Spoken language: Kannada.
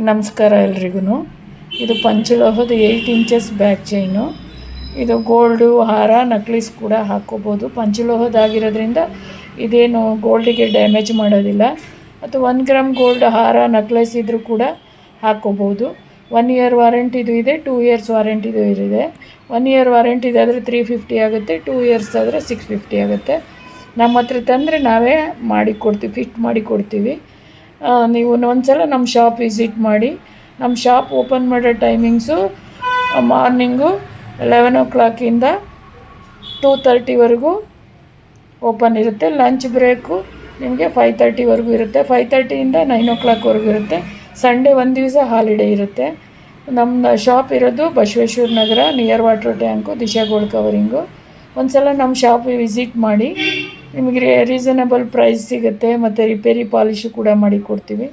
ನಮಸ್ಕಾರ ಎಲ್ರಿಗೂ. ಇದು ಪಂಚಲೋಹದ 8 ಇಂಚಸ್ ಬ್ಯಾಕ್ ಚೈನು. ಇದು ಗೋಲ್ಡು ಹಾರ ನಕ್ಲೀಸ್ ಕೂಡ ಹಾಕ್ಕೋಬೋದು. ಪಂಚಲೋಹದಾಗಿರೋದ್ರಿಂದ ಇದೇನು ಗೋಲ್ಡಿಗೆ ಡ್ಯಾಮೇಜ್ ಮಾಡೋದಿಲ್ಲ. ಮತ್ತು 1 ಗ್ರಾಮ್ ಗೋಲ್ಡ್ ಹಾರ ನಕ್ಲೆಸ್ ಇದ್ದರೂ ಕೂಡ ಹಾಕ್ಕೋಬೋದು. 1 ಇಯರ್ ವಾರಂಟಿದು ಇದೆ, 2 ಇಯರ್ಸ್ ವಾರಂಟಿದು ಇದೆ. 1 ಇಯರ್ ವಾರಂಟಿದಾದರೆ 350 ಆಗುತ್ತೆ, 2 ಇಯರ್ಸ್ ಆದರೆ 650 ಆಗುತ್ತೆ. ನಮ್ಮ ಹತ್ರ ತಂದರೆ ನಾವೇ ಮಾಡಿಕೊಡ್ತೀವಿ, ಫಿಟ್ ಮಾಡಿ ಕೊಡ್ತೀವಿ. ನೀವು ಒಂದು ಸಲ ನಮ್ಮ ಶಾಪ್ ವಿಸಿಟ್ ಮಾಡಿ. ನಮ್ಮ ಶಾಪ್ ಓಪನ್ ಮಾಡೋ ಟೈಮಿಂಗ್ಸು ಮಾರ್ನಿಂಗು 11 o'clock-ಇಂದ 2:30ವರೆಗೂ ಓಪನ್ ಇರುತ್ತೆ. ಲಂಚ್ ಬ್ರೇಕು ನಿಮಗೆ 5:30ವರೆಗೂ ಇರುತ್ತೆ. 5:30ಇಂದ 9 o'clock-ವರೆಗೂ ಇರುತ್ತೆ. ಸಂಡೇ ಒಂದು ದಿವಸ ಹಾಲಿಡೇ ಇರುತ್ತೆ. ನಮ್ಮ ಶಾಪ್ ಇರೋದು Basaveshwara Nagar, near water tank, Disha gold covering. ಒಂದು ಸಲ ನಮ್ಮ ಶಾಪಿಗೆ ವಿಸಿಟ್ ಮಾಡಿ. ನಿಮಗೆ ರೀಸನಬಲ್ ಪ್ರೈಸ್ ಸಿಗುತ್ತೆ ಮತ್ತು ರಿಪೇರಿ ಪಾಲಿಶು ಕೂಡ ಮಾಡಿ ಕೊಡ್ತೀವಿ.